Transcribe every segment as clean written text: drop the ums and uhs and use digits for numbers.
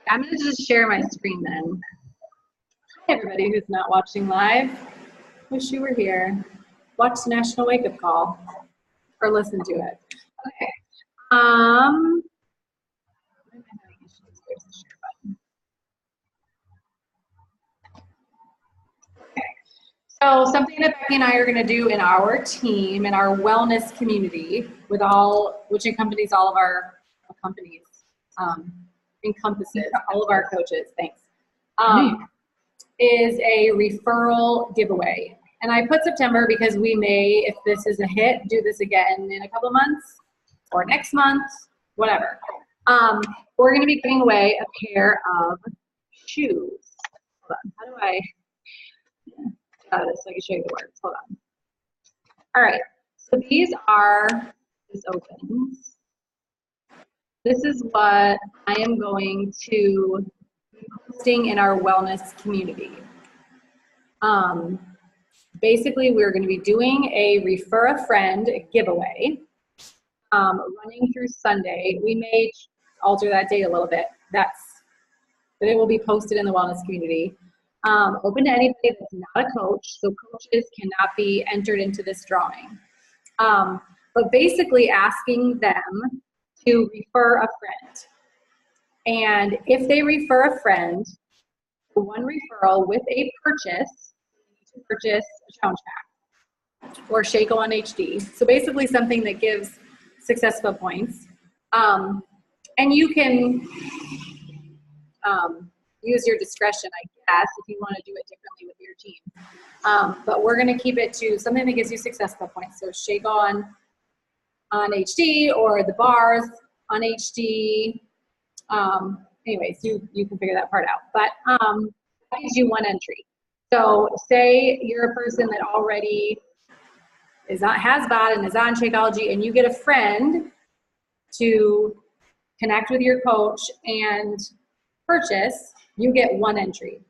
I'm going to just share my screen then. Hi, everybody who's not watching live. Wish you were here. Watch the National Wake Up Call or listen to it. Okay. There's the share button. Okay. So something that Becky and I are going to do in our team, in our wellness community, which encompasses all of our companies, encompasses all of our coaches, thanks, is a referral giveaway. And I put September because we may, if this is a hit, do this again in a couple of months or next month, whatever. We're going to be giving away a pair of shoes. Hold on, how do I get this so I can show you the words? Hold on. All right, so these are, this opens. This is what I am going to be posting in our wellness community. Basically, we're going to be doing a Refer a Friend giveaway running through Sunday. We may alter that date a little bit. But it will be posted in the wellness community. Open to anybody that's not a coach, so coaches cannot be entered into this drawing. But basically asking them to refer a friend. And if they refer a friend, one referral with a purchase, to purchase a challenge pack or Shaco on HD. So basically something that gives successful points. And you can use your discretion, I guess, if you want to do it differently with your team. But we're going to keep it to something that gives you successful points. So Shaco on HD or the bars on HD. Anyways, you can figure that part out. But that gives you one entry. So say you're a person that already has bought and is on Shakeology, and you get a friend to connect with your coach and purchase, you get one entry.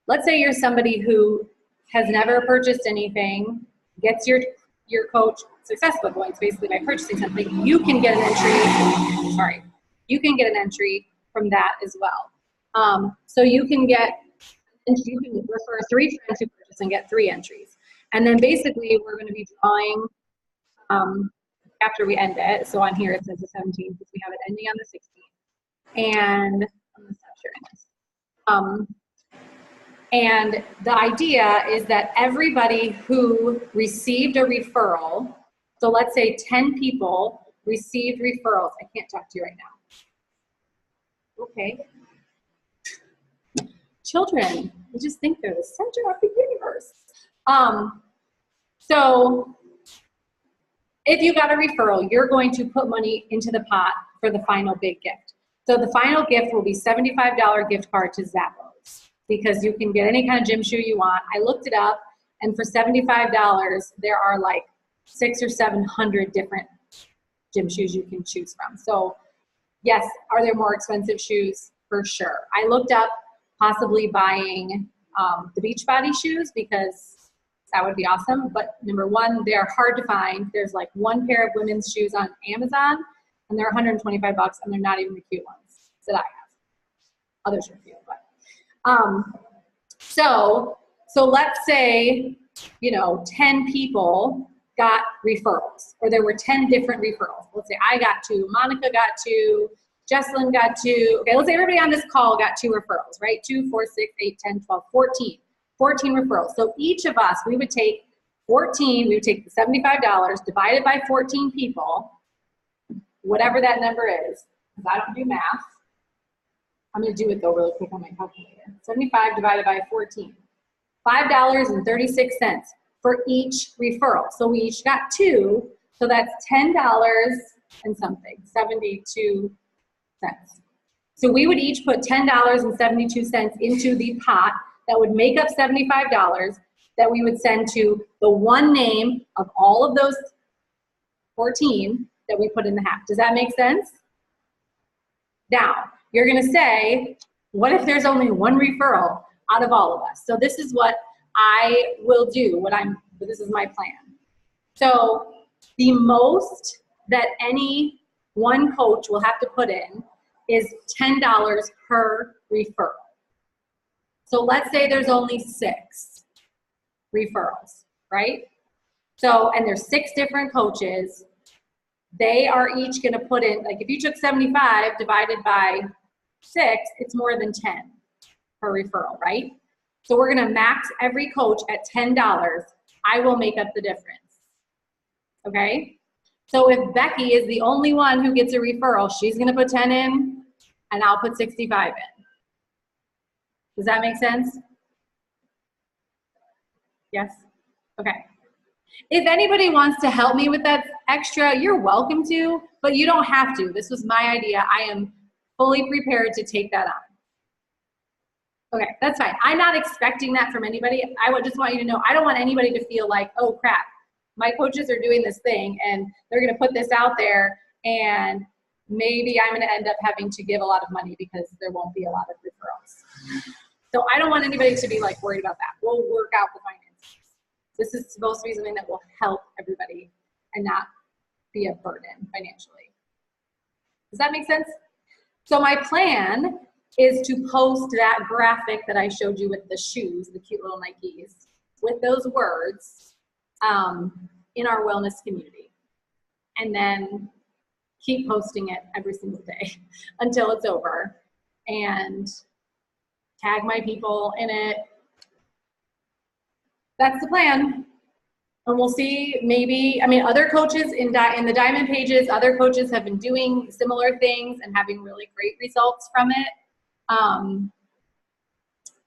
Let's say you're somebody who has never purchased anything, gets your coach successful points basically by purchasing something, you can get an entry, you can get an entry from that as well. So you can refer 3 friends who purchase and get 3 entries. And then basically we're going to be drawing after we end it. So on here it says the 17th because we have it ending on the 16th. And I'm going to stop sharing this. And the idea is that everybody who received a referral, so let's say 10 people received referrals. I can't talk to you right now. Okay. Children, we just think they're the center of the universe. So if you got a referral, you're going to put money into the pot for the final big gift. So the final gift will be $75 gift card to Zappos because you can get any kind of gym shoe you want. I looked it up, and for $75, there are like 600 or 700 different gym shoes you can choose from. So yes, are there more expensive shoes? For sure. I looked up possibly buying the Beachbody shoes because that would be awesome. But number one, they're hard to find. There's like one pair of women's shoes on Amazon, and they're $125, and they're not even the cute ones that I have. Others are cute, but so let's say 10 people got referrals, or there were 10 different referrals. Let's say I got 2, Monica got 2, Jesselyn got 2. Okay, let's say everybody on this call got 2 referrals, right? 2, 4, 6, 8, 10, 12, 14. 14 referrals. So each of us, we would take 14, we would take the $75 divided by 14 people, whatever that number is, because I don't do math. I'm going to do it though really quick on my calculator. 75 divided by 14. $5.36 for each referral. So we each got 2, so that's $10 and something, 72 cents. So we would each put $10.72 into the pot that would make up $75 that we would send to the one name of all of those 14 that we put in the hat. Does that make sense? Now, you're going to say, what if there's only one referral out of all of us? So this is what I will do. This is my plan. So the most that any one coach will have to put in is $10 per referral. So let's say there's only 6 referrals, right? So, and there's 6 different coaches. They are each going to put in, like if you took 75 divided by 6, it's more than 10 per referral, right? So we're going to max every coach at $10. I will make up the difference. Okay? So if Becky is the only one who gets a referral, she's going to put 10 in, and I'll put 65 in. Does that make sense? Yes? Okay. If anybody wants to help me with that extra, you're welcome to, but you don't have to. This was my idea. I am fully prepared to take that on. Okay, that's fine. I'm not expecting that from anybody. I would just want you to know, I don't want anybody to feel like, oh crap, my coaches are doing this thing and they're going to put this out there and maybe I'm going to end up having to give a lot of money because there won't be a lot of referrals. So I don't want anybody to be like worried about that. We'll work out the finances. This is supposed to be something that will help everybody and not be a burden financially. Does that make sense? So my plan is to post that graphic that I showed you with the shoes, the cute little Nikes, with those words in our wellness community. And then keep posting it every single day until it's over. And tag my people in it. That's the plan. And we'll see, maybe, I mean, other coaches in the Diamond Pages, other coaches have been doing similar things and having really great results from it.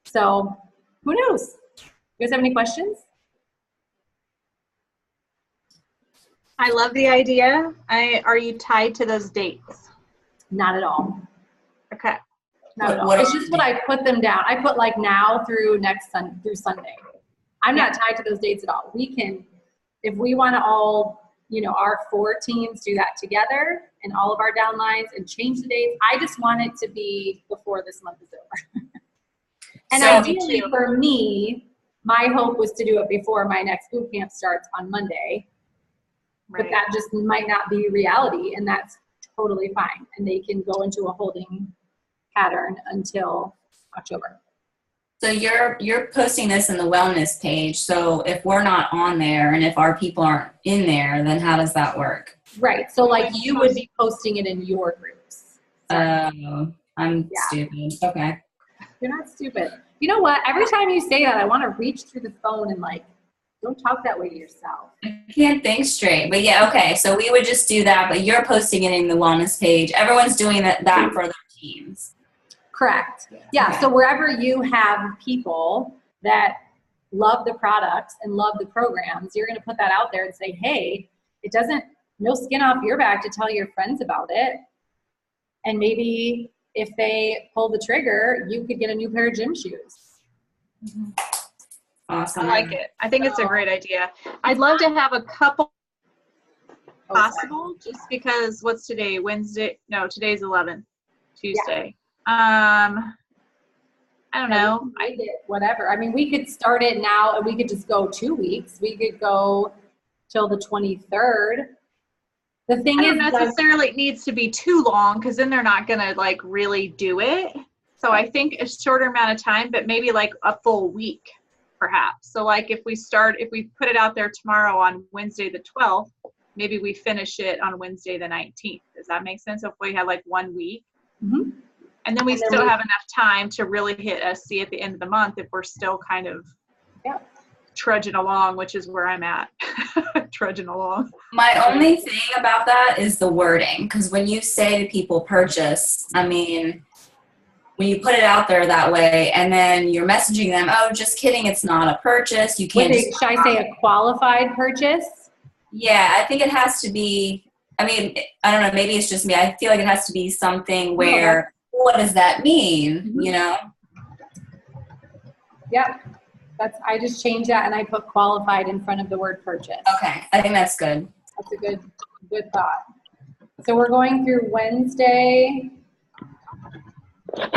So who knows? You guys have any questions? I love the idea. Are you tied to those dates? Not at all. Okay. Not at all. It's just what I put them down. I put like now through through Sunday. I'm not tied to those dates at all. We can, if we want to all, you know, our 4 teams do that together and all of our downlines and change the dates. I just want it to be before this month is over. And so, ideally for me, my hope was to do it before my next boot camp starts on Monday. Right. But that just might not be reality, and that's totally fine. And they can go into a holding pattern until October. So you're posting this in the wellness page. So if we're not on there and if our people aren't in there, then how does that work? Right. So like you would be posting it in your groups. I'm stupid. Okay. You're not stupid. You know what? Every time you say that, I want to reach through the phone and like, don't talk that way to yourself. I can't think straight. But yeah, okay. So we would just do that, but you're posting it in the wellness page. Everyone's doing that for their teams. Correct. Yeah. Okay. So wherever you have people that love the products and love the programs, you're going to put that out there and say, hey, it doesn't, no skin off your back to tell your friends about it. And maybe if they pull the trigger, you could get a new pair of gym shoes. Mm-hmm. Awesome. I like it. I think it's a great idea. I'd love to have a couple possible, just because what's today? Wednesday? No, today's 11th. Tuesday. Yeah. I don't know. Whatever. I mean, we could start it now and we could just go 2 weeks. We could go till the 23rd. The thing is, necessarily it needs to be too long because then they're not going to like really do it. So I think a shorter amount of time, but maybe like a full week perhaps. So like if we put it out there tomorrow on Wednesday the 12th, maybe we finish it on Wednesday the 19th. Does that make sense? If we had like 1 week. Mm-hmm. And then we still have enough time to really hit a C at the end of the month if we're still kind of trudging along, which is where I'm at. Trudging along. My only thing about that is the wording, because when you say to people purchase, I mean, when you put it out there that way and then you're messaging them, oh, just kidding, it's not a purchase. You can't. Should I say a qualified purchase? Yeah, I think it has to be, I mean, I don't know, maybe it's just me. I feel like it has to be something where, what does that mean? Mm-hmm. You know? Yep. I just changed that and I put qualified in front of the word purchase. Okay. I think that's good. That's a good thought. So we're going through Wednesday, 9/19.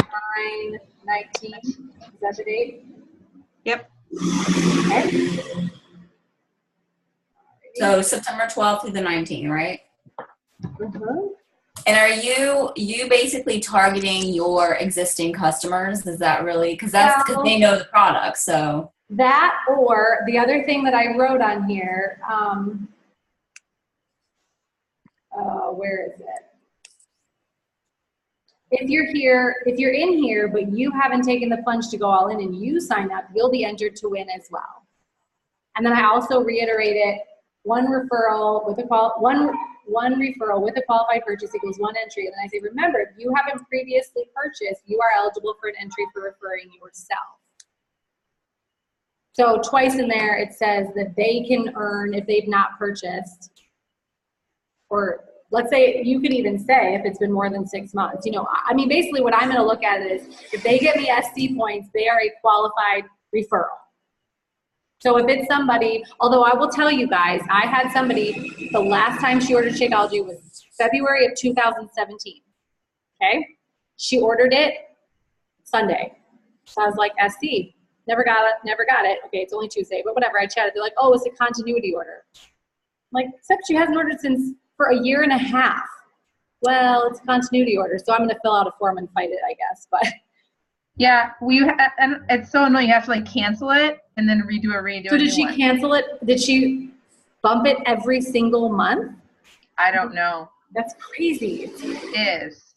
Is that the date? Yep. Okay. So September 12th through the 19th, right? Mm-hmm. And are you basically targeting your existing customers? Is that really, because that's because they know the product, so. That, or the other thing that I wrote on here, where is it? If you're in here, but you haven't taken the plunge to go all in and you sign up, you'll be entered to win as well. And then I also reiterated one referral with a qualified purchase equals one entry. And then I say, remember, if you haven't previously purchased, you are eligible for an entry for referring yourself. So twice in there, it says that they can earn if they've not purchased, or let's say, you could even say if it's been more than 6 months. You know, I mean, basically what I'm gonna look at is if they get me SC points, they are a qualified referral. So if it's somebody, although I will tell you guys, I had somebody, the last time she ordered Shakeology was February of 2017, okay? She ordered it Sunday. So I was like, SC, never got it. Okay, it's only Tuesday, but whatever, I chatted. They're like, oh, it's a continuity order. I'm like, except she hasn't ordered for a year and a half. Well, it's a continuity order, so I'm gonna fill out a form and fight it, I guess, but. Yeah, and it's so annoying. You have to like cancel it and then redo it. So did she cancel it? Did she bump it every single month? I don't know. That's crazy. It is.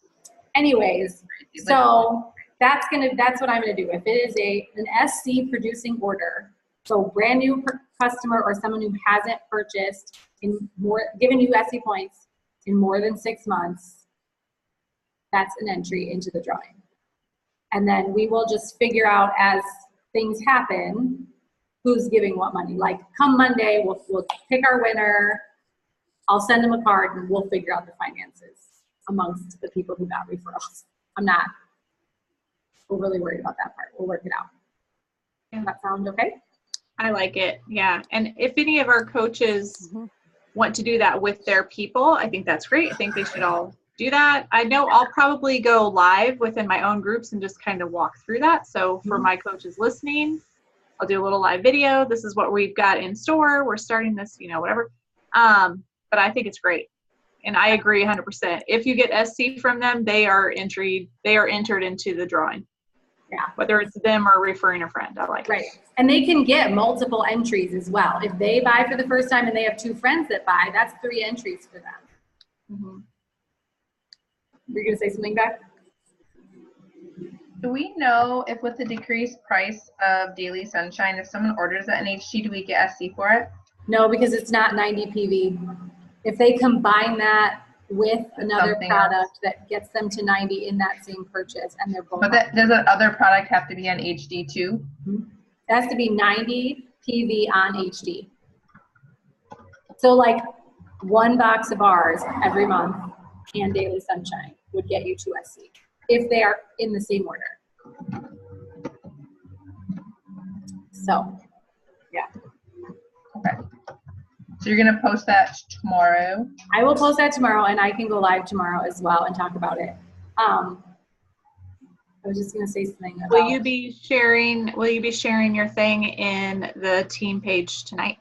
Anyways, so that's what I'm gonna do. If it is an SC producing order, so brand new customer or someone who hasn't purchased given you SC points in more than 6 months, that's an entry into the drawing. And then we will just figure out as things happen, who's giving what money. Like come Monday, we'll pick our winner. I'll send them a card and we'll figure out the finances amongst the people who got referrals. I'm not overly worried about that part. We'll work it out. Does that sound okay? I like it. Yeah. And if any of our coaches want to do that with their people, I think that's great. I think they should all do that. I know I'll probably go live within my own groups and just kind of walk through that. So for my coaches listening, I'll do a little live video. This is what we've got in store. We're starting this, whatever. But I think it's great. And I agree 100%. If you get SC from them, they are entered into the drawing. Yeah. Whether it's them or referring a friend. I like right. it. And they can get multiple entries as well. If they buy for the first time and they have 2 friends that buy, that's 3 entries for them. Mm-hmm. Were you going to say something back? Do we know if with the decreased price of Daily Sunshine, if someone orders at NHT, do we get SC for it? No, because it's not 90 PV. If they combine that with another product that gets them to 90 in that same purchase and they're both. But does that other product have to be on HD too? It has to be 90 PV on HD. So like 1 box of ours every month and Daily Sunshine would get you to SC if they are in the same order. So, yeah. Okay. So you're gonna post that tomorrow? I will post that tomorrow, and I can go live tomorrow as well and talk about it. I was just gonna say something about. Will you be sharing your thing in the team page tonight,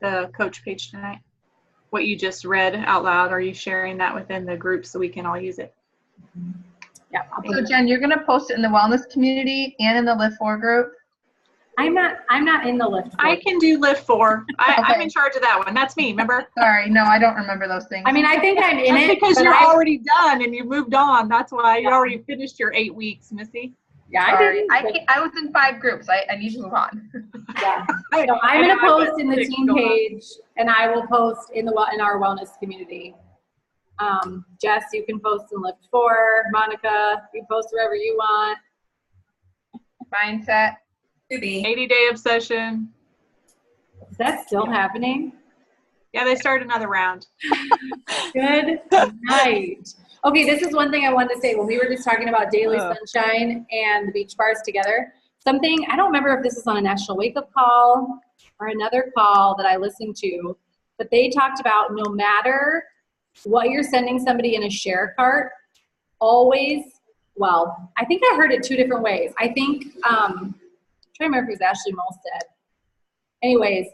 the coach page tonight? What you just read out loud, are you sharing that within the group so we can all use it? Yeah. So Jen, you're gonna post it in the wellness community and in the Lift 4 group? I'm not in the Lift 4. I can do Lift 4. I'm Okay. in charge of that one. That's me, remember? Sorry, no, I don't remember those things. I mean, I think I'm in That's it. because but you're I- already done and you moved on. That's why you Yeah. already finished your 8 weeks, Missy. Yeah, I Sorry. didn't. I was in 5 groups. I need to move on. Yeah. So I'm I gonna know, I post in the went team going on. page, and I will post in our wellness community. Jess, you can post in Lift 4. Monica, you post wherever you want. Mindset. To be. 80-day obsession. Is that still happening? Yeah, they started another round. Good night. Okay, this is one thing I wanted to say. When we were just talking about Daily Sunshine and the beach bars together, something, I don't remember if this is on a National Wake Up Call or another call that I listened to, but they talked about no matter what you're sending somebody in a share cart, always, well, I think I heard it 2 different ways. I think, I'm trying to remember if it was Ashley Molstead. Anyways,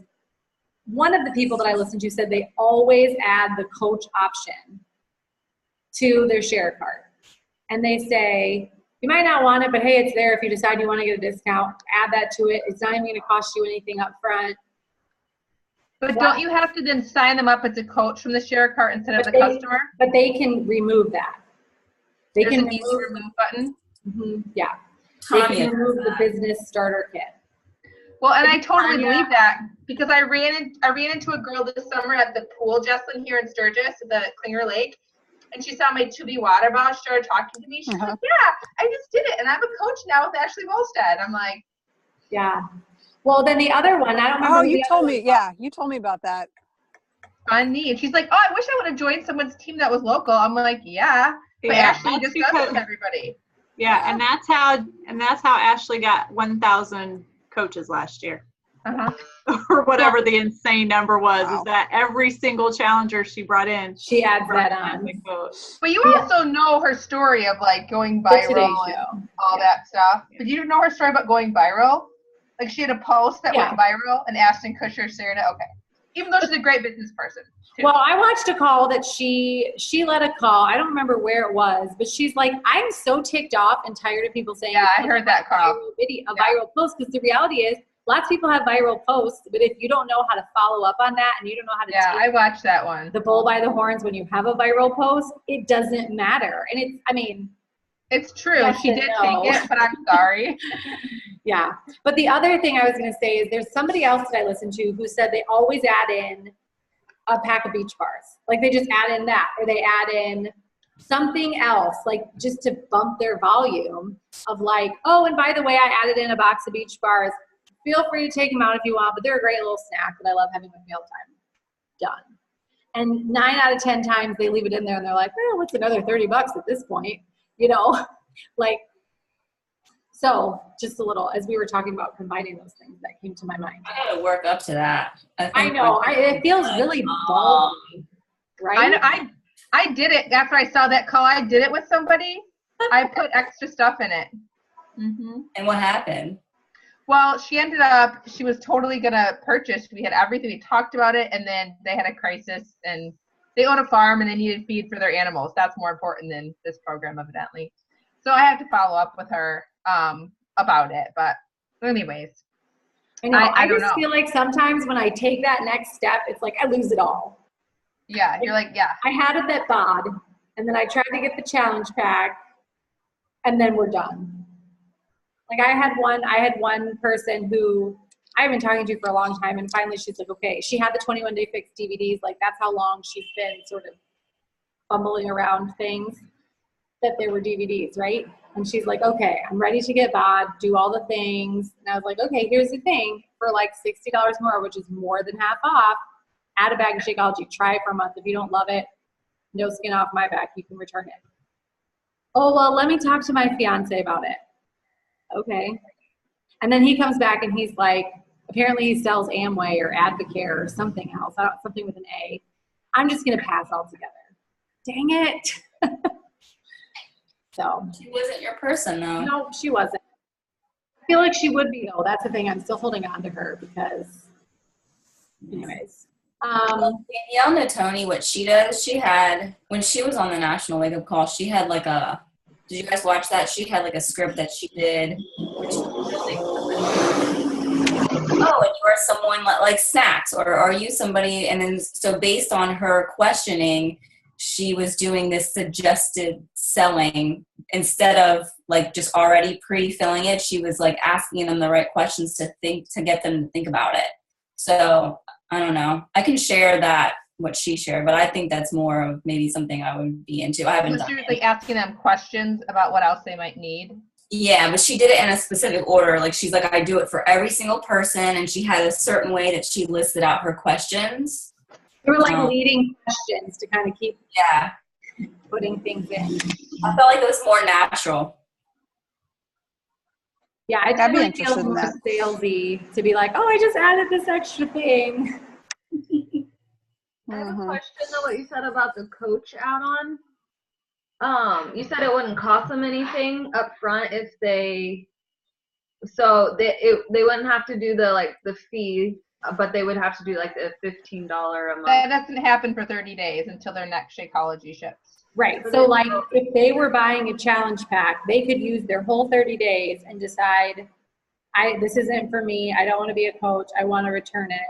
one of the people that I listened to said they always add the coach option to their share cart. And they say, you might not want it, but hey, it's there if you decide you want to get a discount. Add that to it. It's not even going to cost you anything up front. But don't you have to then sign them up as a coach from the share cart instead of the customer? But they can remove that. They There's can an easy remove button. yeah. They Tommy can remove the business starter kit. Well, and I totally believe that because I ran into a girl this summer at the pool, Jesslyn, here in Sturgis, at the Klinger Lake, and she saw my To Be water bottle. She started talking to me. She's like, "Yeah, I just did it, and I'm a coach now with Ashley Volstead." I'm like, yeah. Well, then the other one, I don't remember. Oh, you told me. Yeah, you told me about that. funny. And she's like, "Oh, I wish I would have joined someone's team that was local." I'm like, "Yeah, but Ashley that's just does it because- with everybody." Yeah, and that's how Ashley got 1,000 coaches last year. Or whatever the insane number was, Wow. is that every single challenger she brought in, She adds brought that in on. the coach. But you also know her story of like going The Today viral and Show. all that stuff. But you know her story about going viral? Like she had a post that went viral and Ashton Kutcher shared it. Okay. Even though she's a great business person. Too. Well, I watched a call that she let a call. I don't remember where it was, but she's like, I'm so ticked off and tired of people saying, Yeah, I heard that call. Viral post, because the reality is, lots of people have viral posts, but if you don't know how to follow up on that and you don't know how to Yeah, I watched that one. the bull by the horns when you have a viral post, it doesn't matter. And It's true. Yes She and did no. take it, but I'm sorry. yeah. But the other thing I was going to say is there's somebody else that I listened to who said they always add in a pack of beach bars. Like they just add in that, or they add in something else, like just to bump their volume of like, oh, and by the way, I added in a box of beach bars. Feel free to take them out if you want, but they're a great little snack that I love having with mealtime. Done. And 9 out of 10 times they leave it in there and they're like, oh, what's another $30 at this point? You know, like, so just a little, as we were talking about combining those things, that came to my mind. I gotta work up to that. I know. It feels really bold, right? I did it after I saw that call. I did it with somebody. I put extra stuff in it. Mm-hmm. And what happened? Well, she ended up, she was totally going to purchase. We had everything. We talked about it, and then they had a crisis, and they own a farm, and they needed feed for their animals. That's more important than this program, evidently. So I have to follow up with her about it. But anyways. I don't just know. feel like sometimes when I take that next step, it's like I lose it all. Yeah, you're like, yeah. I had it at BOD, and then I tried to get the challenge pack, and then we're done. Like I had one person who I've been talking to for a long time, and finally she's like, okay, she had the 21 Day Fix DVDs. Like that's how long she's been sort of fumbling around things, that there were DVDs, right? And she's like, okay, I'm ready to get BOD, do all the things. And I was like, okay, here's the thing. For like $60 more, which is more than half off, add a bag of Shakeology. Try it for a month. If you don't love it, no skin off my back. You can return it. Oh, well, let me talk to my fiance about it. Okay. And then he comes back and he's like, apparently he sells Amway or Advocare or something else, something with an A. I'm just going to pass altogether. Dang it. So. She wasn't your person, though. No, she wasn't. I feel like she would be, though. That's the thing. I'm still holding on to her because, anyways. Well, Danielle Natoni, what she does, she had, when she was on the National Wake Up Call, she had like did you guys watch that? She had like a script that she did. Which really, oh, and you are someone like snacks, or are you somebody? And then, so based on her questioning, she was doing this suggested selling instead of like just already pre-filling it. She was like asking them the right questions to get them to think about it. So I don't know. I can share that, what she shared, but I think that's more of maybe something I would be into. I haven't So done she was it. like asking them questions about what else they might need. Yeah, but she did it in a specific order. Like she's like, I do it for every single person, and she had a certain way that she listed out her questions. They were like leading questions to kind of keep putting things in. I felt like it was more natural. Yeah, it I'd be definitely interested feels in more that. salesy to be like, oh, I just added this extra thing. I have a Mhm. question though, what you said about the coach add-on. You said it wouldn't cost them anything up front if they wouldn't have to do the fee, but they would have to do like the $15 a month. That doesn't happen for 30 days until their next Shakeology ships. Right, so like, if they were buying a challenge pack, they could use their whole 30 days and decide, this isn't for me, I don't want to be a coach, I want to return it,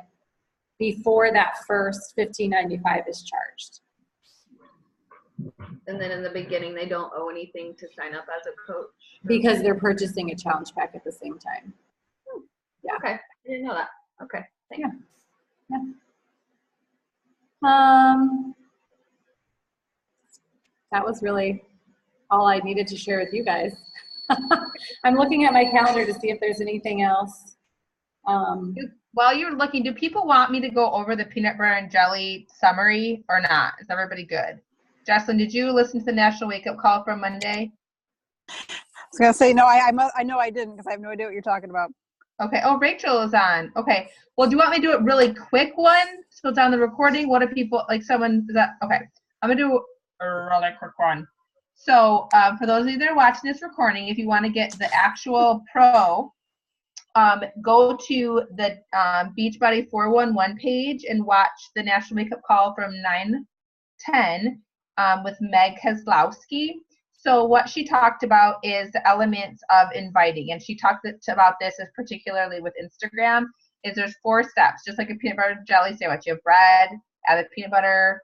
before that first $15.95 is charged. And then in the beginning, they don't owe anything to sign up as a coach. Because they're purchasing a challenge pack at the same time. Yeah. Okay, I didn't know that. Okay, thanks. Yeah. That was really all I needed to share with you guys. I'm looking at my calendar to see if there's anything else. While you're looking, do people want me to go over the peanut butter and jelly summary or not? Is everybody good? Jocelyn, did you listen to the National Wake Up Call from Monday? I was gonna say no. I know I didn't because I have no idea what you're talking about. Okay. Oh, Rachel is on. Okay. Well, do you want me to do it really quick one? So it's on the recording. What if people like someone that? Okay. I'm gonna do a really quick one. So for those of you that are watching this recording, if you want to get the actual pro, go to the Beachbody 411 page and watch the National Wake Up Call from 9:10 with Meg Kozlowski. So what she talked about is the elements of inviting, and she talked about this as particularly with Instagram, is there's 4 steps, just like a peanut butter jelly sandwich. You have bread, add the peanut butter,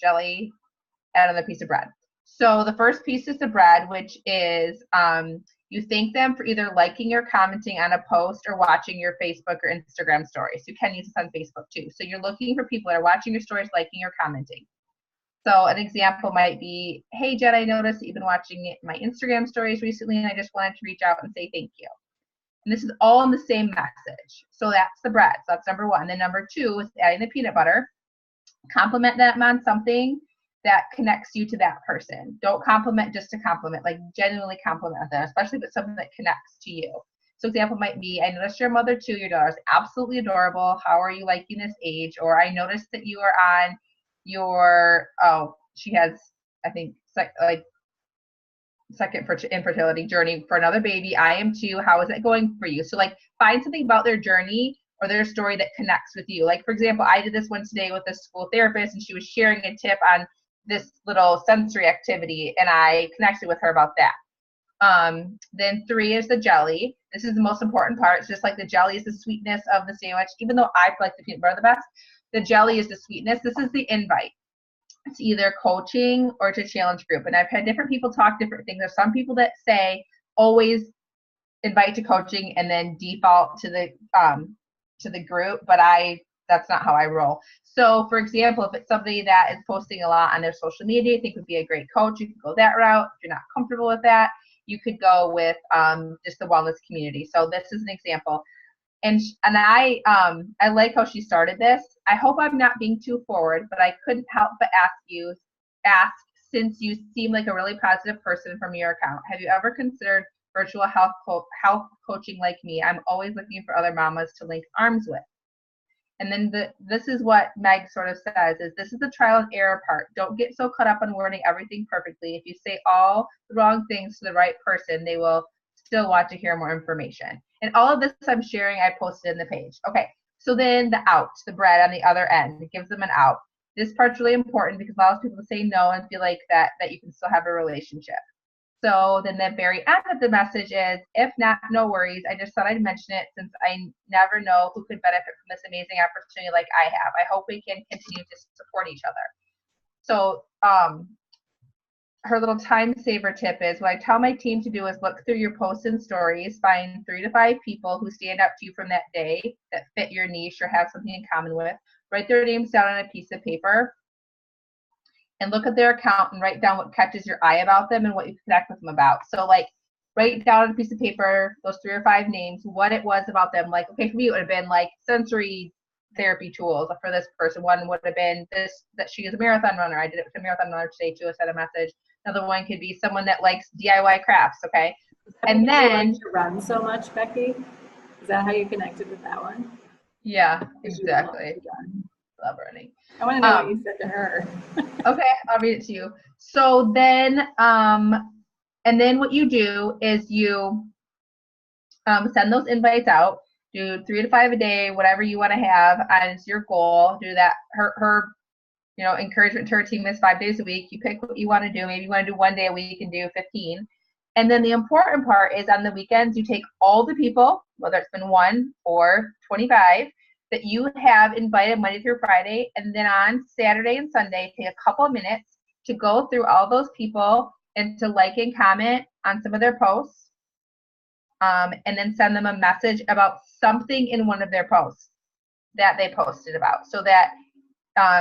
jelly, add another piece of bread. So the first piece is the bread, which is you thank them for either liking or commenting on a post or watching your Facebook or Instagram stories. You can use this on Facebook too. So you're looking for people that are watching your stories, liking or commenting. So an example might be, hey, Jed, I noticed that you've been watching my Instagram stories recently, and I just wanted to reach out and say thank you. And this is all in the same message. So that's the bread. So that's number 1. Then number 2 is adding the peanut butter. Compliment them on something that connects you to that person. Don't compliment just to compliment, like genuinely compliment them, especially if it's something that connects to you. So example might be, I noticed you're a mother too, your daughter's absolutely adorable. How are you liking this age? Or I noticed that you are on your, she has, I think, second infertility journey for another baby. I am too. How is it going for you? So like find something about their journey or their story that connects with you. Like for example, I did this one today with a school therapist, and she was sharing a tip on this little sensory activity, and I connected with her about that. Then 3 is the jelly. This is the most important part. It's just like the jelly is the sweetness of the sandwich. Even though I like the peanut butter the best, the jelly is the sweetness. This is the invite. It's either coaching or to challenge group. And I've had different people talk different things. There's some people that say always invite to coaching and then default to the group, but that's not how I roll. So for example, if it's somebody that is posting a lot on their social media, I think would be a great coach, you could go that route. If you're not comfortable with that, you could go with just the wellness community. So this is an example. And I like how she started this. I hope I'm not being too forward, but I couldn't help but ask since you seem like a really positive person from your account. Have you ever considered virtual health coaching like me? I'm always looking for other mamas to link arms with. And then this is what Meg sort of says, is this is the trial and error part. Don't get so caught up on wording everything perfectly. If you say all the wrong things to the right person, they will still want to hear more information. And all of this I'm sharing, I posted in the page. Okay, so then the bread on the other end, it gives them an out. This part's really important because a lot of people say no and feel like that you can still have a relationship. So then the very end of the message is, if not, no worries. I just thought I'd mention it since I never know who could benefit from this amazing opportunity like I have. I hope we can continue to support each other. So her little time saver tip is, what I tell my team to do is look through your posts and stories, find 3 to 5 people who stand out to you from that day that fit your niche or have something in common with. Write their names down on a piece of paper and look at their account and write down what catches your eye about them and what you connect with them about. So like write down on a piece of paper those 3 or 5 names, what it was about them. Like, okay, for me it would have been like sensory therapy tools. For this person, one would have been this, that she is a marathon runner. I did it with a marathon runner today too. I sent a message. Another one could be someone that likes DIY crafts. Okay, and then you like to run so much, Becky. Is that how you connected with that one? Yeah, exactly. Love running. I want to know what you said to her. Okay, I'll read it to you. So then, and then what you do is you send those invites out. Do 3 to 5 a day, whatever you want to have as your goal. Do that. Her encouragement to our team is 5 days a week. You pick what you want to do. Maybe you want to do 1 day a week and do 15. And then the important part is on the weekends, you take all the people, whether it's been 1 or 25, that you have invited Monday through Friday. And then on Saturday and Sunday, take a couple of minutes to go through all those people and to like and comment on some of their posts. And then send them a message about something in one of their posts that they posted about, so that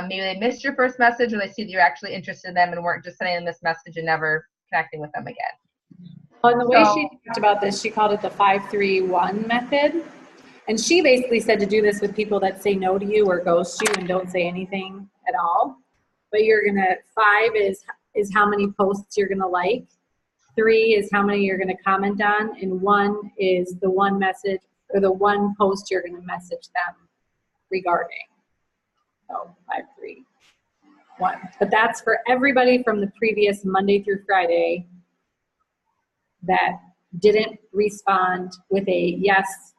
maybe they missed your first message, or they see that you're actually interested in them and weren't just sending them this message and never connecting with them again. Well, and the way she talked about this, she called it the 5-3-1 method. And she basically said to do this with people that say no to you or ghost you and don't say anything at all. But 5 is how many posts you're gonna like. 3 is how many you're gonna comment on, and 1 is the one message or the one post you're gonna message them regarding. So 5-3-1. But that's for everybody from the previous Monday through Friday that didn't respond with a yes,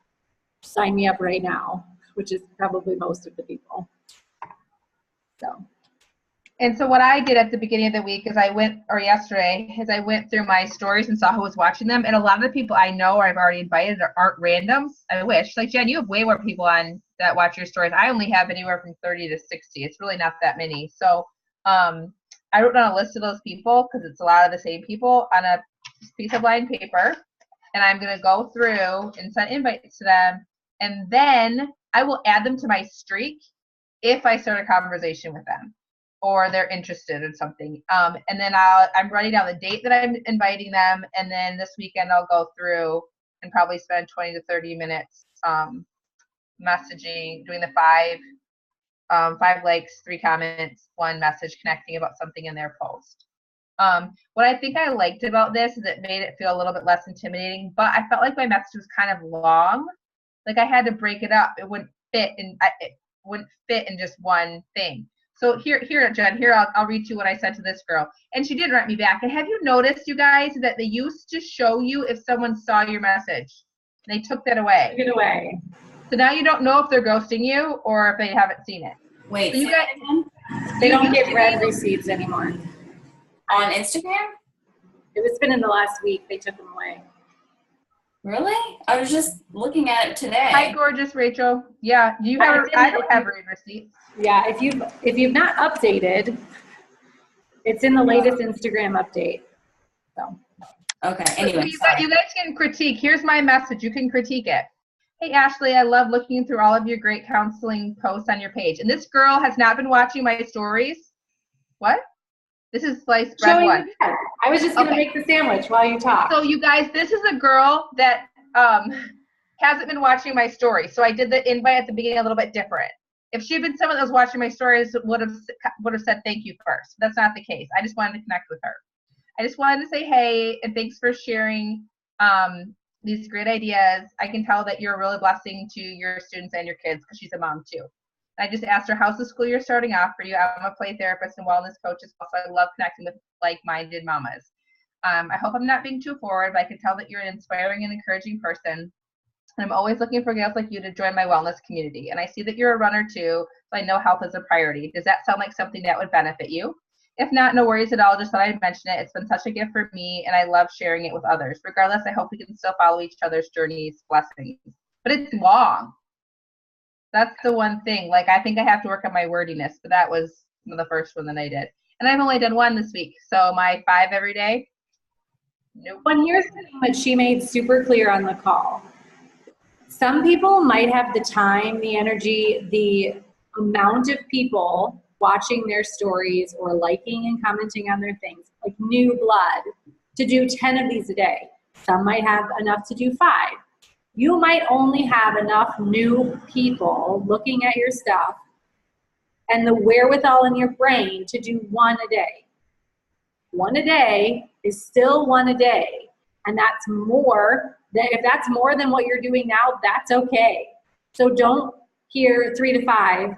sign me up right now, which is probably most of the people. So. And so what I did at the beginning of the week is I went through my stories and saw who was watching them. And a lot of the people I know or I've already invited aren't randoms. I wish. Like, Jen, you have way more people on that watch your stories. I only have anywhere from 30 to 60. It's really not that many. So I wrote down a list of those people because it's a lot of the same people on a piece of lined paper. And I'm going to go through and send invites to them. And then I will add them to my streak if I start a conversation with them, or they're interested in something. And then I'm writing down the date that I'm inviting them. And then this weekend I'll go through and probably spend 20 to 30 minutes messaging, doing the 5 likes, 3 comments, 1 message, connecting about something in their post. What I think I liked about this is it made it feel a little bit less intimidating, but I felt like my message was kind of long. Like I had to break it up. It wouldn't fit in just one thing. So here, Jen, I'll read you what I said to this girl. And she did write me back. And have you noticed, you guys, that they used to show you if someone saw your message? They took that away. Took it away. So now you don't know if they're ghosting you or if they haven't seen it. Wait, So you guys, They don't get read receipts anymore. on Instagram? It's been in the last week. They took them away. Really? I was just looking at it today. hi, gorgeous Rachel. Yeah, do you have? I don't have read receipts. Yeah, if you've not updated, it's in the latest Instagram update. So. Okay, anyway. You guys can critique. Here's my message. You can critique it. Hey, Ashley, I love looking through all of your great counseling posts on your page. And this girl has not been watching my stories. What? This is sliced bread one. I was just going to make the sandwich while you talk. So you guys, this is a girl that hasn't been watching my stories. So I did the invite at the beginning a little bit different. If she had been someone that was watching my stories, would have said thank you first. That's not the case. I just wanted to connect with her. I just wanted to say hey, and thanks for sharing these great ideas. I can tell that you're a really blessing to your students and your kids because she's a mom too. I just asked her, how's the school year starting off for you? I'm a play therapist and wellness coach as well, so I love connecting with like-minded mamas. I hope I'm not being too forward, but I can tell that you're an inspiring and encouraging person. And I'm always looking for gals like you to join my wellness community. And I see that you're a runner too, so I know health is a priority. Does that sound like something that would benefit you? If not, no worries at all. Just thought I'd mention it. It's been such a gift for me, and I love sharing it with others. Regardless, I hope we can still follow each other's journeys. Blessings. But it's long. That's the one thing. Like, I think I have to work on my wordiness, but that was the first one that I did. And I've only done 1 this week. So my 5 every day, nope. Well, here's the thing that she made super clear on the call. Some people might have the time, the energy, the amount of people watching their stories or liking and commenting on their things, like new blood, to do 10 of these a day. Some might have enough to do 5. You might only have enough new people looking at your stuff and the wherewithal in your brain to do 1 a day. 1 a day is still 1 a day. And that's more than, if that's more than what you're doing now, that's okay. So don't hear 3 to 5,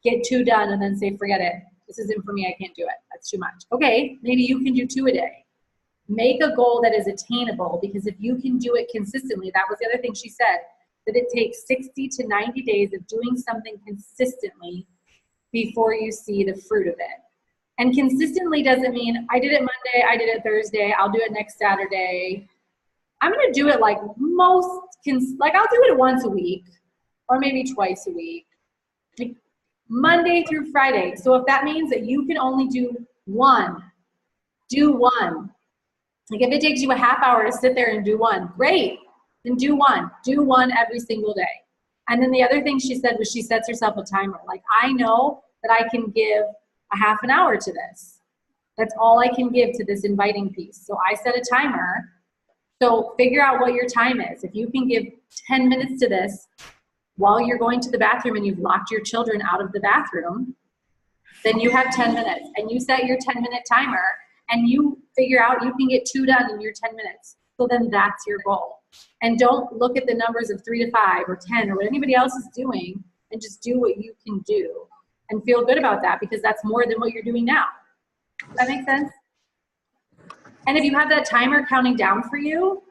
get 2 done, and then say, forget it. This isn't for me. I can't do it. That's too much. Okay, maybe you can do 2 a day. Make a goal that is attainable, because if you can do it consistently, that was the other thing she said, that it takes 60 to 90 days of doing something consistently before you see the fruit of it. And consistently doesn't mean I did it Monday, I did it Thursday, I'll do it next Saturday. I'm going to do it like I'll do it once a week or maybe twice a week, like Monday through Friday. So if that means that you can only do one. Like if it takes you a half hour to sit there and do one, great. Then do one. Do one every single day. And then the other thing she said was she sets herself a timer. Like, I know that I can give a half an hour to this. That's all I can give to this inviting piece. So I set a timer. So figure out what your time is. If you can give 10 minutes to this while you're going to the bathroom and you've locked your children out of the bathroom, then you have 10 minutes. And you set your 10-minute timer and you figure out you can get 2 done in your 10 minutes. So then that's your goal. And don't look at the numbers of 3 to 5 or 10 or what anybody else is doing, and just do what you can do and feel good about that, because that's more than what you're doing now. Does that make sense? And if you have that timer counting down for you,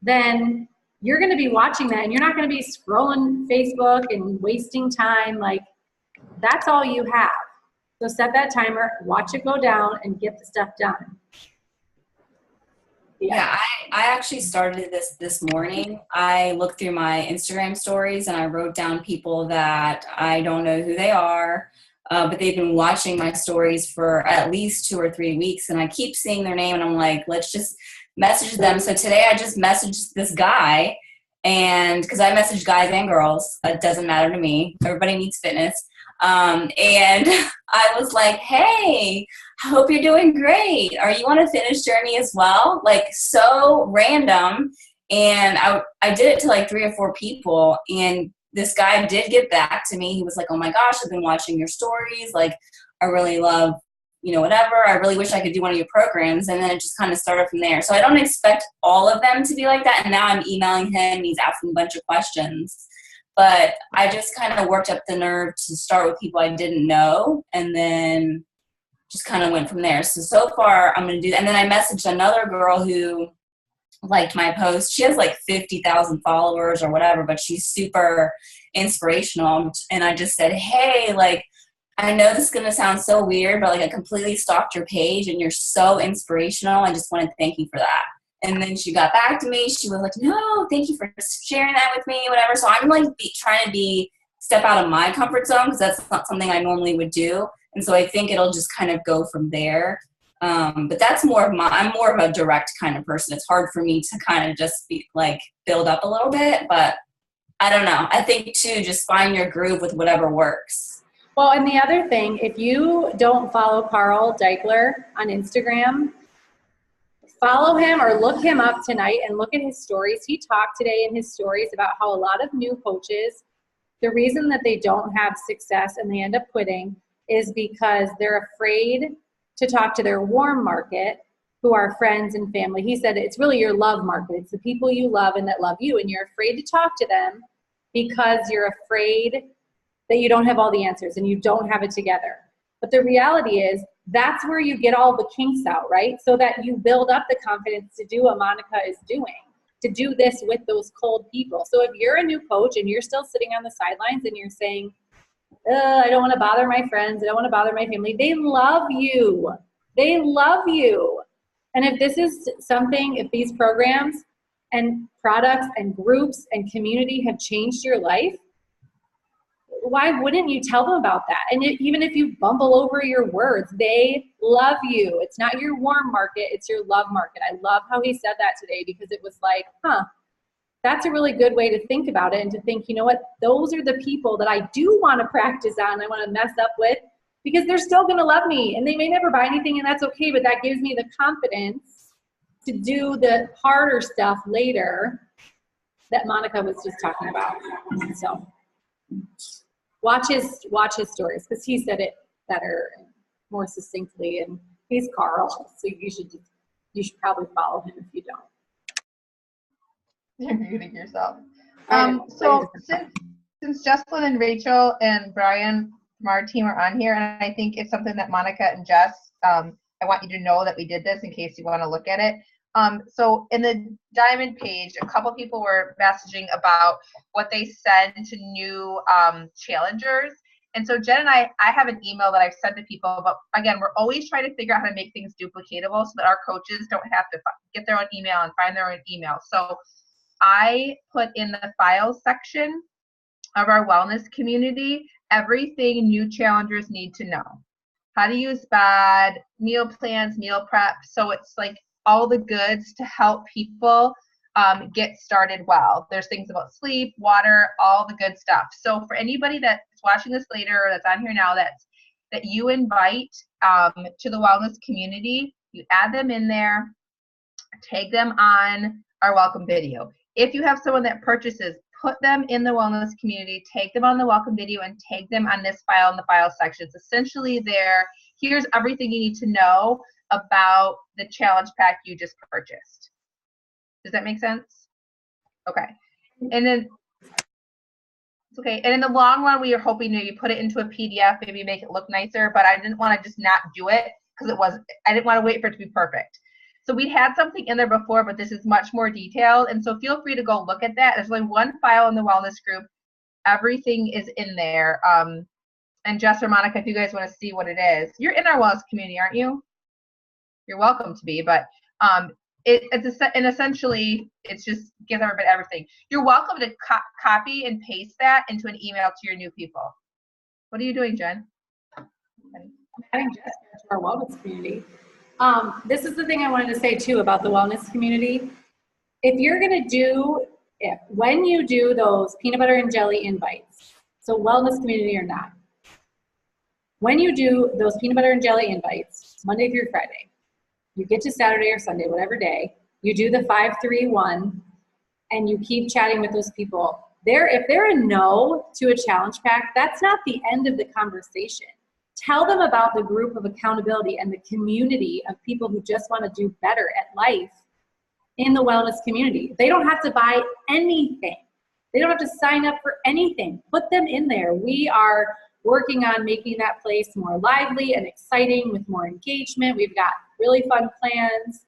then you're going to be watching that and you're not going to be scrolling Facebook and wasting time. Like, that's all you have. So set that timer, watch it go down, and get the stuff done. Yeah, I actually started this morning. I looked through my Instagram stories and I wrote down people that I don't know who they are, but they've been watching my stories for at least 2 or 3 weeks, and I keep seeing their name and I'm like, let's just message them. So today I just messaged this guy, and because I message guys and girls, it doesn't matter to me. Everybody needs fitness. And I was like, hey, I hope you're doing great. Are you on a fitness journey as well? Like, so random. And I did it to like 3 or 4 people. And this guy did get back to me. He was like, oh my gosh, I've been watching your stories. Like, I really love, whatever. I really wish I could do one of your programs. And then it just kind of started from there. So I don't expect all of them to be like that. And now I'm emailing him and he's asking a bunch of questions. But I just kind of worked up the nerve to start with people I didn't know, and then just kind of went from there. So far I'm going to do that. And then I messaged another girl who liked my post. She has like 50,000 followers or whatever, but she's super inspirational. And I just said, hey, like, I know this is going to sound so weird, but like I completely stalked your page and you're so inspirational. I just want to thank you for that. And then she got back to me. She was like, no, thank you for sharing that with me, whatever. So I'm like trying to step out of my comfort zone, because that's not something I normally would do. And so I think it'll just kind of go from there. But that's I'm more of a direct kind of person. It's hard for me to kind of just build up a little bit, but I don't know. I think too, just find your groove with whatever works. Well, and the other thing, if you don't follow Carl Deichler on Instagram, follow him or look him up tonight and look at his stories. He talked today in his stories about how a lot of new coaches, the reason that they don't have success and they end up quitting is because they're afraid to talk to their warm market, who are friends and family. He said it's really your love market. It's the people you love and that love you, and you're afraid to talk to them because you're afraid that you don't have all the answers and you don't have it together. But the reality is, that's where you get all the kinks out, right? So that you build up the confidence to do what Monica is doing, to do this with those cold people. So if you're a new coach and you're still sitting on the sidelines and you're saying, I don't want to bother my friends, I don't want to bother my family, they love you. They love you. And if this is something, if these programs and products and groups and community have changed your life, why wouldn't you tell them about that? And even if you bumble over your words, they love you. It's not your warm market, it's your love market. I love how he said that today, because it was like, that's a really good way to think about it, and to think, you know what, those are the people that I do want to practice on, I want to mess up with, because they're still going to love me, and they may never buy anything, and that's okay, but that gives me the confidence to do the harder stuff later that Monica was just talking about. So watch his stories, because he said it better and more succinctly, and he's Carl, so you should probably follow him if you don't. You're muting yourself. So since Jesslyn and Rachel and Brian from our team are on here, and I think it's something that Monica and Jess, I want you to know that we did this in case you want to look at it. So in the Diamond page, a couple people were messaging about what they send to new challengers. And so Jen and I have an email that I've sent to people, but again, we're always trying to figure out how to make things duplicatable so that our coaches don't have to get their own email and find their own email. So I put in the files section of our wellness community everything new challengers need to know. How to use BOD, meal plans, meal prep. So it's like all the goods to help people get started well. There's things about sleep, water, all the good stuff. So for anybody that's watching this later or that's on here now that you invite to the wellness community, you add them in there, tag them on our welcome video. If you have someone that purchases, put them in the wellness community, tag them on the welcome video, and tag them on this file in the file section. It's essentially here's everything you need to know about the challenge pack you just purchased. Does that make sense? Okay. And then, okay. And in the long run, we are hoping that you put it into a PDF, maybe make it look nicer, but I didn't want to just not do it because I didn't want to wait for it to be perfect. So we had something in there before, but this is much more detailed. And so feel free to go look at that. There's only one file in the wellness group. Everything is in there. And Jess or Monica, if you guys want to see what it is, you're in our wellness community, aren't you? You're welcome to be, but essentially it's just gives everything. You're welcome to copy and paste that into an email to your new people. What are you doing, Jen? Adding Jessica to our wellness community. This is the thing I wanted to say too about the wellness community. If you're going to when you do those peanut butter and jelly invites, so wellness community or not, when you do those peanut butter and jelly invites, Monday through Friday, you get to Saturday or Sunday, whatever day, you do the 5-3-1 and you keep chatting with those people. If they're a no to a challenge pack, that's not the end of the conversation. Tell them about the group of accountability and the community of people who just want to do better at life in the wellness community. They don't have to buy anything. They don't have to sign up for anything. Put them in there. We are working on making that place more lively and exciting with more engagement. We've got really fun plans.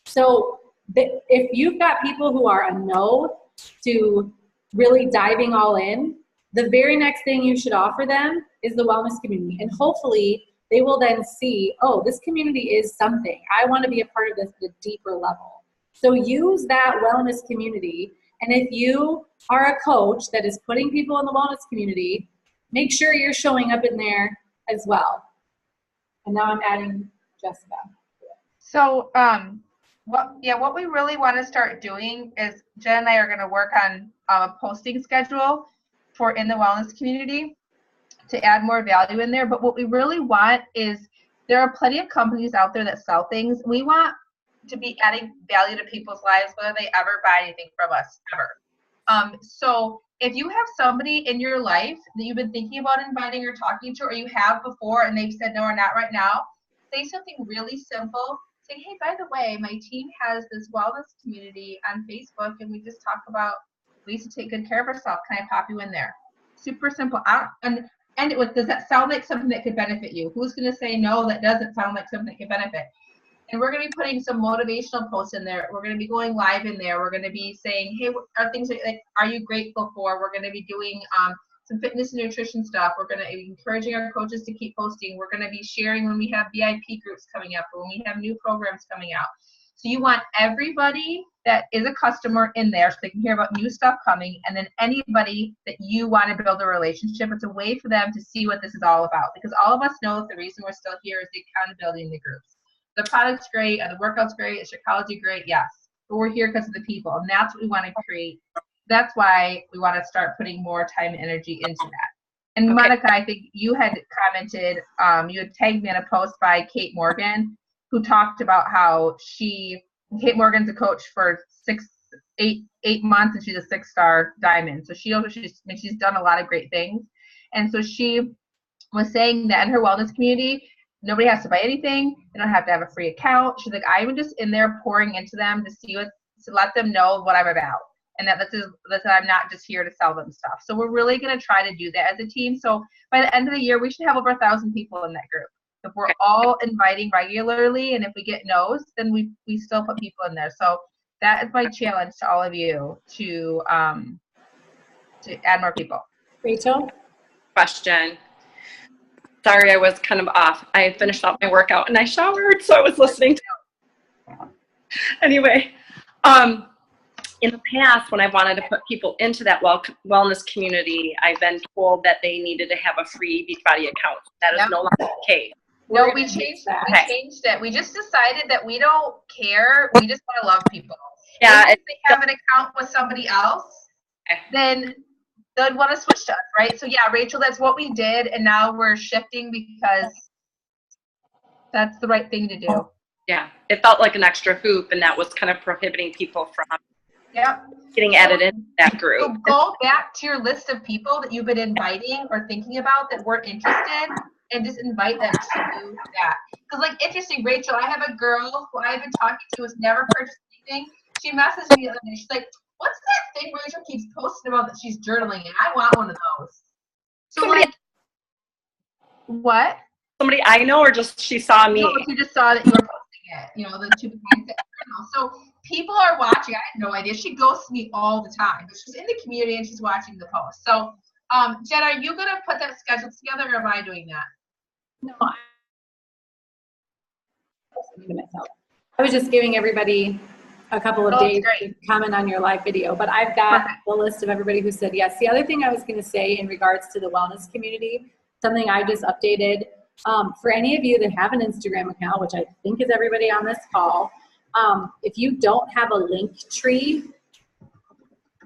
So if you've got people who are a no to really diving all in, the very next thing you should offer them is the wellness community. And hopefully they will then see, oh, this community is something. I want to be a part of this at a deeper level. So use that wellness community. And if you are a coach that is putting people in the wellness community, make sure you're showing up in there as well. And now I'm adding Jessica. So what we really want to start doing is Jen and I are going to work on a posting schedule for in the wellness community to add more value in there. But what we really want is there are plenty of companies out there that sell things. We want to be adding value to people's lives, whether they ever buy anything from us, ever. So if you have somebody in your life that you've been thinking about inviting or talking to, or you have before and they've said no or not right now, say something really simple. Say, hey, by the way, my team has this wellness community on Facebook and we just talk about ways to take good care of ourselves. Can I pop you in there? Super simple. And does that sound like something that could benefit you? Who's going to say no, that doesn't sound like something that could benefit? And we're going to be putting some motivational posts in there. We're going to be going live in there. We're going to be saying, hey, what are things like, are you grateful for? We're going to be doing some fitness and nutrition stuff. We're going to be encouraging our coaches to keep posting. We're going to be sharing when we have VIP groups coming up or when we have new programs coming out. So you want everybody that is a customer in there so they can hear about new stuff coming, and then anybody that you want to build a relationship. It's a way for them to see what this is all about, because all of us know that the reason we're still here is the accountability in the groups. The product's great, and the workout's great, is Shakeology great? Yes. But we're here because of the people, and that's what we want to create. That's why we want to start putting more time and energy into that. And okay. Monica, I think you had commented, you had tagged me in a post by Kate Morgan, who talked about how Kate Morgan's a coach for 8 months, and she's a 6-star diamond. So she's done a lot of great things. And so she was saying that in her wellness community, nobody has to buy anything. They don't have to have a free account. She's like, I'm just in there pouring into them to let them know what I'm about. And that I'm not just here to sell them stuff. So we're really going to try to do that as a team. So by the end of the year, we should have over 1,000 people in that group. If we're all inviting regularly, and if we get no's, then we still put people in there. So that is my challenge to all of you to add more people. Rachel? Question. Sorry, I was kind of off. I had finished up my workout and I showered, so I was listening to anyway. In the past, when I wanted to put people into that wellness community, I've been told that they needed to have a free Beachbody account. That is Yep. no longer the case. No, We're we gonna changed that. that. We changed it. We just decided that we don't care. We just want to love people. Yeah, If they have an account with somebody else, Okay. then they'd want to switch to us, right? So yeah, Rachel, that's what we did, and now we're shifting because that's the right thing to do. yeah, it felt like an extra hoop, and that was kind of prohibiting people from Yep. getting added into that So group. go back to your list of people that you've been inviting or thinking about that weren't interested, and just invite them to do that. Because, like, interesting, Rachel, I have a girl who I've been talking to who's never purchased anything. She messaged me the other day. She's like, "What's that thing Rachel keeps posting about that she's journaling in? I want one of those." So, Somebody- like, what? Somebody I know, or just she saw me? No, she just saw that you were posting it. You know, the two mindset journal. So people are watching. I had no idea. She goes to me all the time, but she's in the community and she's watching the post. So, Jen, are you gonna put that schedule together, or am I doing that? No, I was just giving everybody a couple of Oh, days great. to comment on your live video, but I've got Perfect. the list of everybody who said yes. The other thing I was going to say in regards to the wellness community, something I just updated, for any of you that have an Instagram account, which I think is everybody on this call, if you don't have a link tree,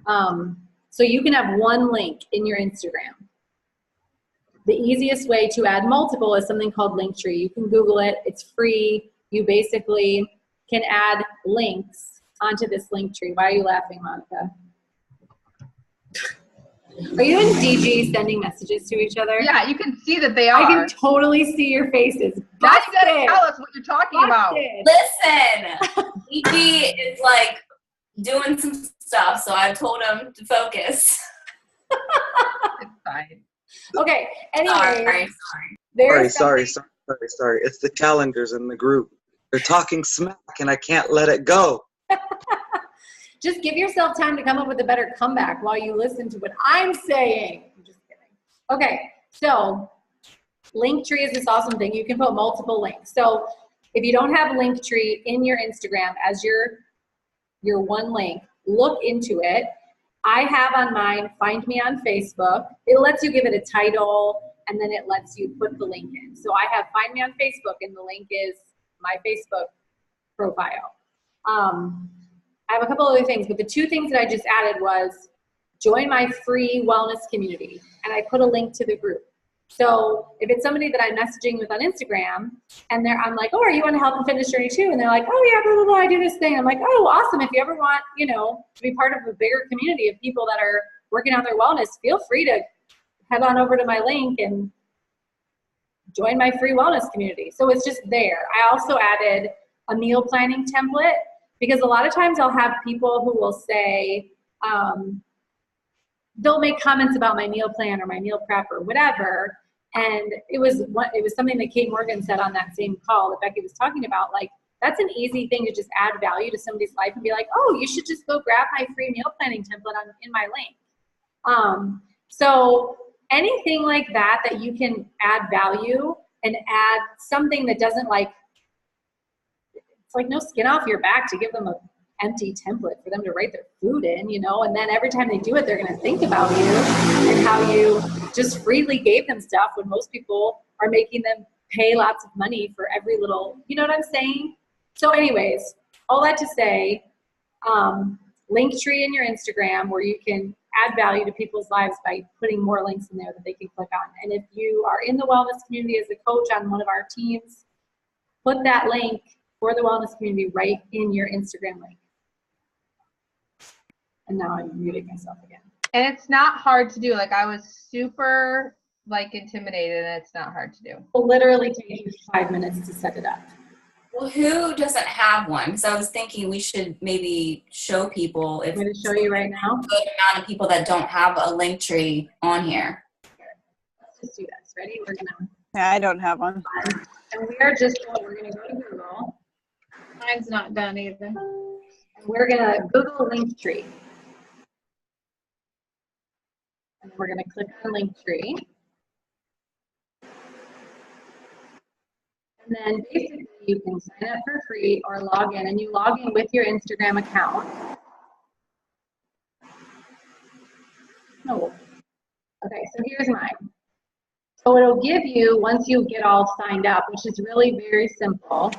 so you can have one link in your Instagram. The easiest way to add multiple is something called Linktree. You can Google it. It's free. You basically can add links onto this Linktree. Why are you laughing, Monica? Are you and DG sending messages to each other? Yeah, you can see that they I are. can totally see your faces. Now you gotta Busted. tell us what you're talking about. Busted. Listen, DG is like doing some stuff, so I told him to focus. It's fine. Okay, anyway. Sorry. Sorry. It's the challengers in the group. They're talking smack and I can't let it go. Just give yourself time to come up with a better comeback while you listen to what I'm saying. I'm just kidding. Okay, so Linktree is this awesome thing. You can put multiple links. So if you don't have Linktree in your Instagram as your one link, look into it. I have on mine, Find Me on Facebook. It lets you give it a title, and then it lets you put the link in. So I have Find Me on Facebook, and the link is my Facebook profile. I have a couple other things, but the two things that I just added was join my free wellness community, and I put a link to the group. So if it's somebody that I'm messaging with on Instagram, and I'm like, oh, are you on Health and Fitness Journey too? And they're like, oh yeah, blah, blah, blah, I do this thing. I'm like, oh, awesome. If you ever want, to be part of a bigger community of people that are working on their wellness, feel free to head on over to my link and join my free wellness community. So it's just there. I also added a meal planning template, because a lot of times I'll have people who will say, they'll make comments about my meal plan or my meal prep or whatever. And it was something that Kate Morgan said on that same call that Becky was talking about. Like, that's an easy thing to just add value to somebody's life and be like, oh, you should just go grab my free meal planning template in my link. So anything like that you can add value and add something that doesn't it's like no skin off your back to give them a empty template for them to write their food in, and then every time they do it, they're going to think about you and how you just freely gave them stuff when most people are making them pay lots of money for every little, you know what I'm saying? So anyways, all that to say, Linktree in your Instagram where you can add value to people's lives by putting more links in there that they can click on. And if you are in the wellness community as a coach on one of our teams, put that link for the wellness community right in your Instagram link. And now I'm muting myself again. And it's not hard to do. Like, I was super intimidated, and it's not hard to do. It'll literally take you 5 minutes to set it up. Well, who doesn't have one? Because I was thinking we should maybe show people if I'm going to show you right now. a good amount of people that don't have a link tree on here. Let's just do this. Ready? We're going Yeah, I don't have one. to, and we're going to go to Google. Mine's not done either. And we're going to Google Linktree. And we're going to click on Linktree. And then basically you can sign up for free or log in, and you log in with your Instagram account. No. Okay, so here's mine. So it'll give you, once you get all signed up, which is really very simple,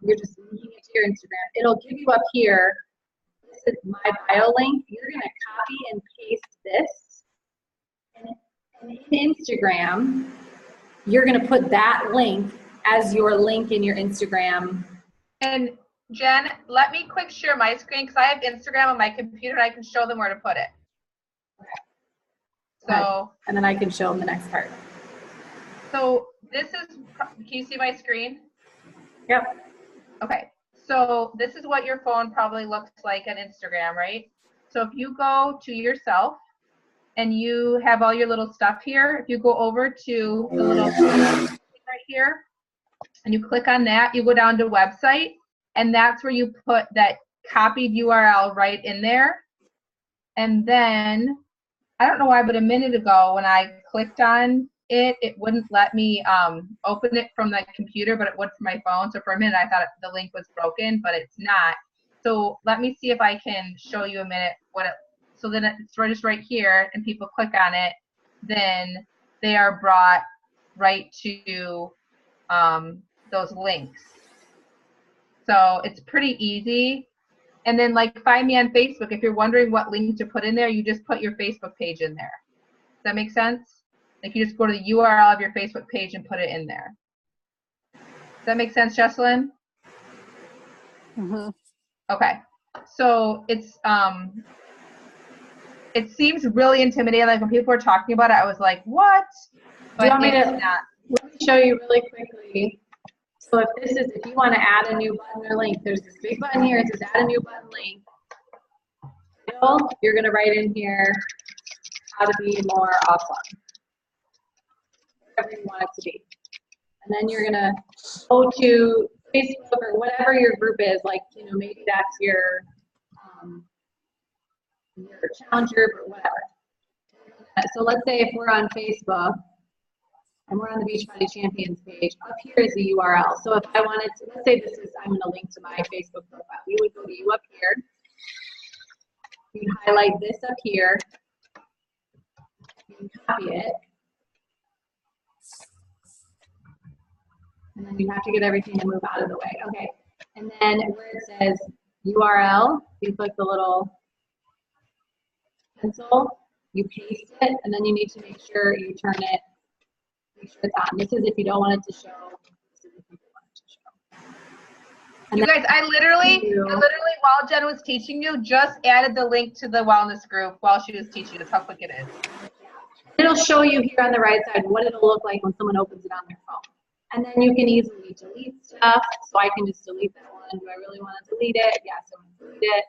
you're just linking it to your Instagram. It'll give you up here, this is my bio link. You're going to copy and paste this. And in Instagram, you're going to put that link as your link in your Instagram. And Jen, let me quick share my screen because I have Instagram on my computer and I can show them where to put it. So, and then I can show them the next part. So this is, can you see my screen? Yep. Okay, so this is what your phone probably looks like on Instagram, right? So if you go to yourself and you have all your little stuff here, if you go over to the little right here and you click on that, you go down to website, and that's where you put that copied URL right in there. And then, I don't know why, but a minute ago when I clicked on it, it wouldn't let me open it from the computer, but it would from my phone. So for a minute I thought the link was broken, but it's not. So let me see if I can show you a minute what it, so then it's just right here and people click on it, then they are brought right to those links. So it's pretty easy. And then like find me on Facebook. If you're wondering what link to put in there, you just put your Facebook page in there. Does that make sense? Like you just go to the URL of your Facebook page and put it in there. Does that make sense, Jesselyn? Mm-hmm. Okay. So it's it seems really intimidating. Like when people were talking about it, I was like, what? But do you want me to not. Let me show you really quickly. So if you want to add a new button or link, there's this big button here. It says add a new button link. You're going to write in here how to be more awesome. Whatever you want it to be. And then you're going to go to Facebook or whatever your group is. Like, you know, maybe that's your challenger or whatever. So let's say if we're on Facebook, and we're on the Beachbody Champions page. Up here is the URL. So if I wanted to, let's say this is, I'm going to link to my Facebook profile. You would go to you up here. You highlight this up here. You can copy it. And then you have to get everything to move out of the way. Okay. And then where it says URL, you click the little pencil, you paste it, and then you need to make sure you turn it. Make sure it's on. This is if you don't want it to show. This is if you want it to show. And you guys, I literally, while Jen was teaching you, just added the link to the wellness group while she was teaching. That's how quick it is. It'll show you here on the right side what it'll look like when someone opens it on their phone. And then you can easily delete stuff. So I can just delete that one. Do I really want to delete it? Yes, I want to delete it.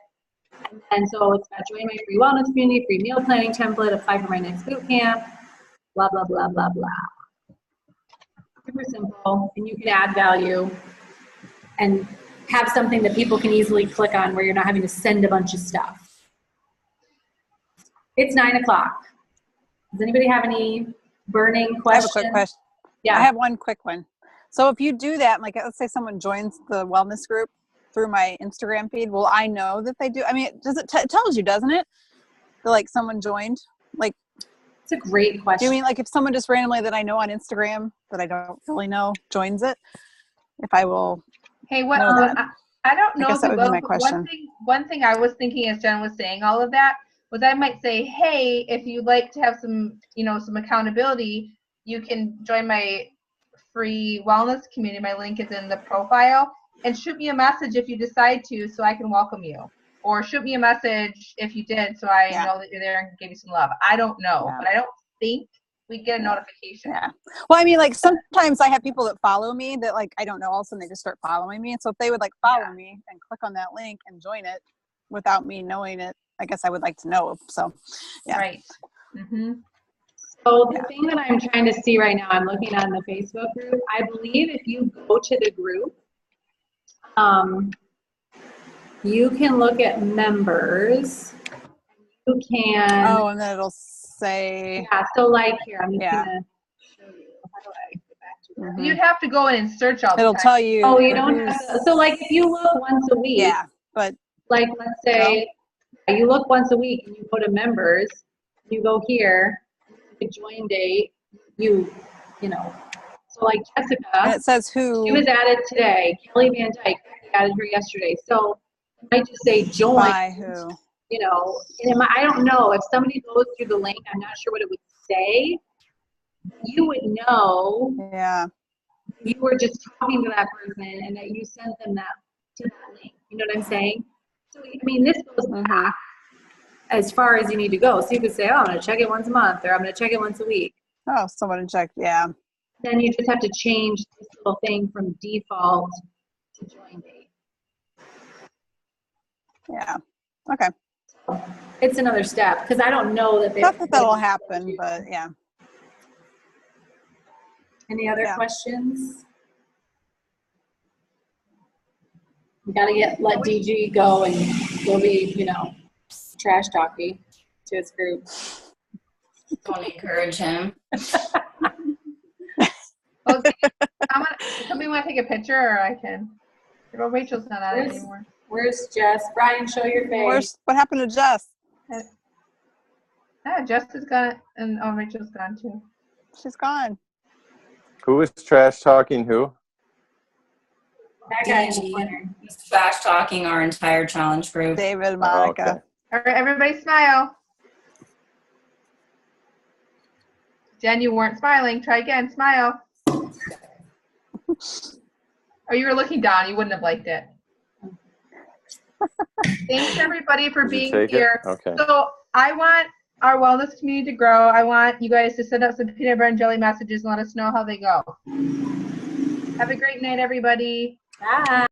And so it's got join my free wellness community, free meal planning template, apply for my next boot camp, blah, blah, blah, blah, blah. Super simple, and you can add value and have something that people can easily click on where you're not having to send a bunch of stuff. It's 9 o'clock. Does anybody have any burning questions? I have a quick question. Yeah. I have one quick one. So if you do that, like let's say someone joins the wellness group through my Instagram feed, will I know that they do? I mean, does it tells you, doesn't it? That, like someone joined? Like, it's a great question. do you mean like if someone just randomly that I know on Instagram that I don't really know joins it, if I will? Hey, what? know that? I don't know. I guess that would be my question. One thing I was thinking as Jen was saying all of that was I might say, hey, if you'd like to have some, some accountability, you can join my free wellness community. My link is in the profile, and shoot me a message if you decide to, so I can welcome you. Or shoot me a message if you did, so I know that you're there and give you some love. I don't know, but I don't think we get a notification. Yeah. Well, I mean, like sometimes I have people that follow me that like I don't know, all of a sudden they just start following me. And so if they would like follow me and click on that link and join it without me knowing it, I guess I would like to know. So, yeah. Right. Mm-hmm. So the thing that I'm trying to see right now, I'm looking on the Facebook group. I believe if you go to the group, you can look at members. You can. Oh, and then it'll say, Yeah, so like here, I'm just Yeah. gonna show you. How do I get back to that? mhm. You'd have to go in and search all the It'll time. tell you. Oh, you don't who's- have to, so like if you look once a week, Yeah, but like let's say you look once a week and you go to members, you go here, the join date, you know, so like and Jessica, it says she who was added today, Kelly Van Dyke, I added her yesterday, so you might just say join, by who. you know, and I don't know, if somebody goes through the link, I'm not sure what it would say, you would know Yeah. you were just talking to that person and that you sent them that to that link. You know what I'm saying? So I mean, this goes Mhm. back as far as you need to go. So you could say, oh, I'm going to check it once a month, or I'm going to check it once a week. Oh, someone checked. Yeah. Then you just have to change this little thing from default to join date. Yeah. Okay. It's another step because I don't know that they. Not that that'll happen, but yeah. Any other Yeah. questions? We got to let DG go and he'll be, you know, trash talking to his group. Don't encourage him. Okay. Somebody want to take a picture, or I can. Well, Rachel's not on it Where's- anymore. Where's Jess? Brian, show your face. What happened to Jess? Yeah, Jess is gone, and Rachel's gone too. She's gone. Who is trash talking who? That guy in the DG. corner. He's trash talking our entire challenge group. David, Oh, Monica. okay. All right, everybody smile. Jen, you weren't smiling. Try again. Smile. Oh, you were looking down. You wouldn't have liked it. Thanks, everybody, for Did you being take it? here. Okay. So I want our wellness community to grow. I want you guys to send out some peanut butter and jelly messages and let us know how they go. Have a great night, everybody. Bye.